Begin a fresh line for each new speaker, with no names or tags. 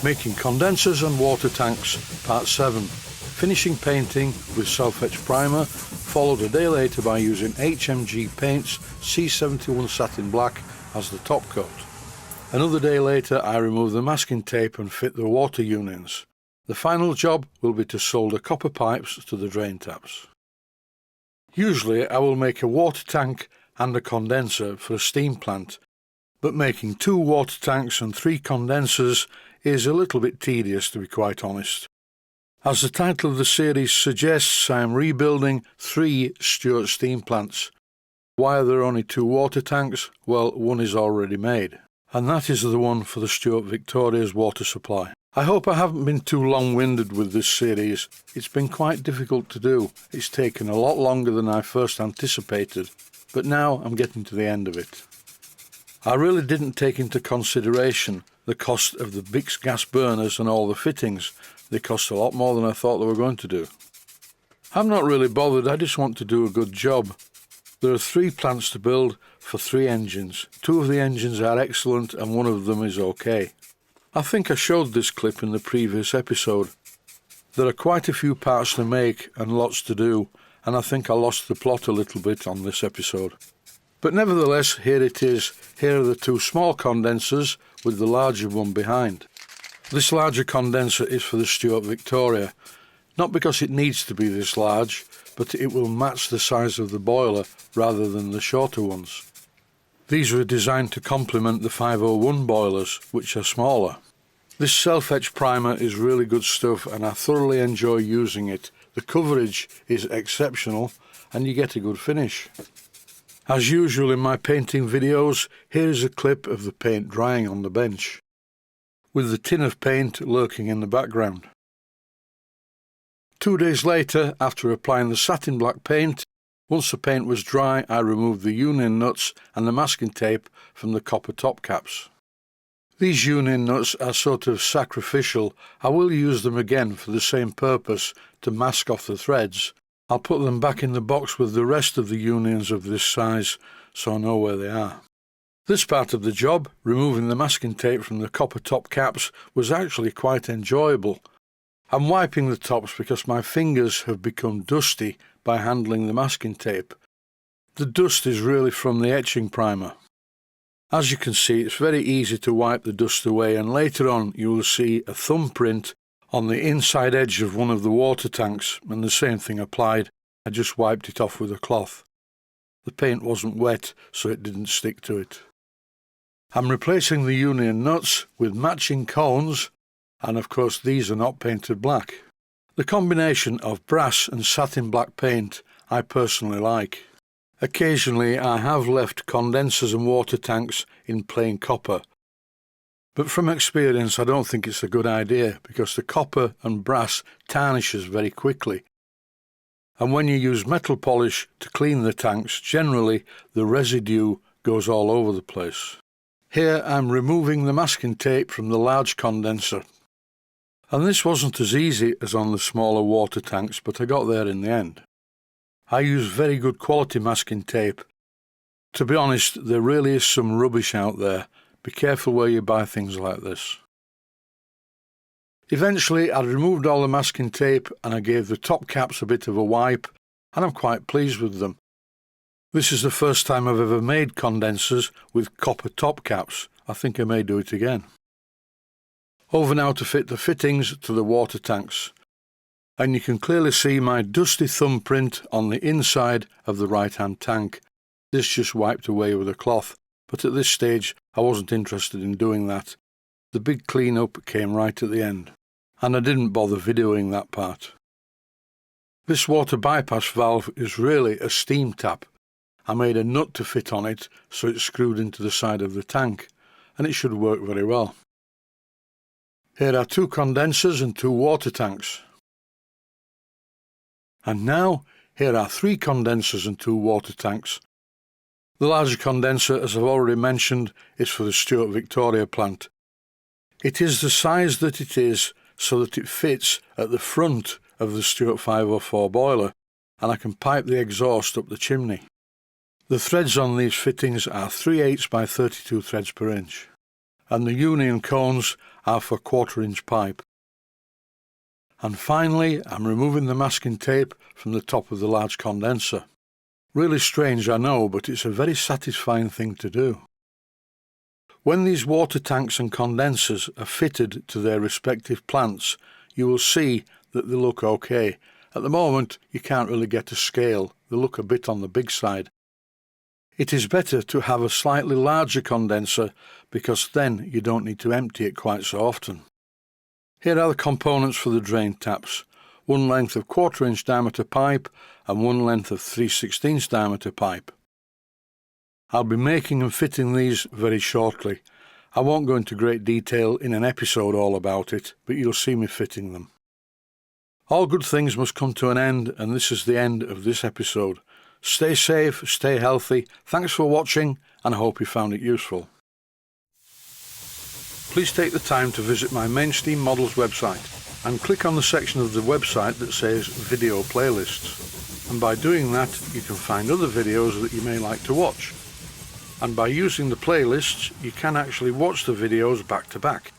Making condensers and water tanks, part 7. Finishing painting with self-etch primer, followed a day later by using HMG Paints C71 Satin Black as the top coat. Another day later I remove the masking tape and fit the water unions. The final job will be to solder copper pipes to the drain taps. Usually I will make a water tank and a condenser for a steam plant, but making 2 water tanks and 3 condensers is a little bit tedious, to be quite honest. As the title of the series suggests, I am rebuilding 3 Stuart steam plants. Why are there only 2 water tanks? Well, one is already made, and that is the one for the Stuart Victoria's water supply. I hope I haven't been too long-winded with this series. It's been quite difficult to do. It's taken a lot longer than I first anticipated, but now I'm getting to the end of it. I really didn't take into consideration the cost of the Bix gas burners and all the fittings. They cost a lot more than I thought they were going to do. I'm not really bothered, I just want to do a good job. There are 3 plants to build for 3 engines. 2 of the engines are excellent and 1 of them is okay. I think I showed this clip in the previous episode. There are quite a few parts to make and lots to do, and I think I lost the plot a little bit on this episode. But nevertheless, here it is. Here are the 2 small condensers with the larger one behind. This larger condenser is for the Stuart Victoria, not because it needs to be this large, but it will match the size of the boiler rather than the shorter ones. These were designed to complement the 501 boilers, which are smaller. This self-etch primer is really good stuff and I thoroughly enjoy using it. The coverage is exceptional and you get a good finish. As usual in my painting videos, here is a clip of the paint drying on the bench, with the tin of paint lurking in the background. 2 days later, after applying the satin black paint, once the paint was dry, I removed the union nuts and the masking tape from the copper top caps. These union nuts are sort of sacrificial. I will use them again for the same purpose, to mask off the threads. I'll put them back in the box with the rest of the unions of this size, so I know where they are. This part of the job, removing the masking tape from the copper top caps, was actually quite enjoyable. I'm wiping the tops because my fingers have become dusty by handling the masking tape. The dust is really from the etching primer. As you can see, it's very easy to wipe the dust away, and later on you will see a thumbprint on the inside edge of one of the water tanks, and the same thing applied. I just wiped it off with a cloth. The paint wasn't wet, so it didn't stick to it. I'm replacing the union nuts with matching cones, and of course these are not painted black. The combination of brass and satin black paint I personally like. Occasionally I have left condensers and water tanks in plain copper, but from experience I don't think it's a good idea because the copper and brass tarnishes very quickly, and when you use metal polish to clean the tanks, generally the residue goes all over the place. Here I'm removing the masking tape from the large condenser, and this wasn't as easy as on the smaller water tanks, but I got there in the end. I use very good quality masking tape. To be honest, there really is some rubbish out there. Be careful where you buy things like this. Eventually I removed all the masking tape and I gave the top caps a bit of a wipe, and I'm quite pleased with them. This is the first time I've ever made condensers with copper top caps. I think I may do it again. Over now to fit the fittings to the water tanks. And you can clearly see my dusty thumbprint on the inside of the right-hand tank. This just wiped away with a cloth, but at this stage I wasn't interested in doing that. The big clean-up came right at the end, and I didn't bother videoing that part. This water bypass valve is really a steam tap. I made a nut to fit on it so it's screwed into the side of the tank, and it should work very well. Here are 2 condensers and 2 water tanks. And now, here are 3 condensers and 2 water tanks. The larger condenser, as I've already mentioned, is for the Stuart Victoria plant. It is the size that it is so that it fits at the front of the Stuart 504 boiler, and I can pipe the exhaust up the chimney. The threads on these fittings are 3/8 by 32 threads per inch. and the union cones are for 1/4 inch pipe. And finally, I'm removing the masking tape from the top of the large condenser. Really strange, I know, but it's a very satisfying thing to do. When these water tanks and condensers are fitted to their respective plants, you will see that they look okay. At the moment, you can't really get a scale. They look a bit on the big side. It is better to have a slightly larger condenser because then you don't need to empty it quite so often. Here are the components for the drain taps. One length of 1/4 inch diameter pipe and one length of 3/16 diameter pipe. I'll be making and fitting these very shortly. I won't go into great detail in an episode all about it, but you'll see me fitting them. All good things must come to an end, and this is the end of this episode. Stay safe, stay healthy. Thanks for watching, and I hope you found it useful. Please take the time to visit my Mainsteam Models website and click on the section of the website that says Video Playlists. And by doing that, you can find other videos that you may like to watch. And by using the playlists, you can actually watch the videos back to back.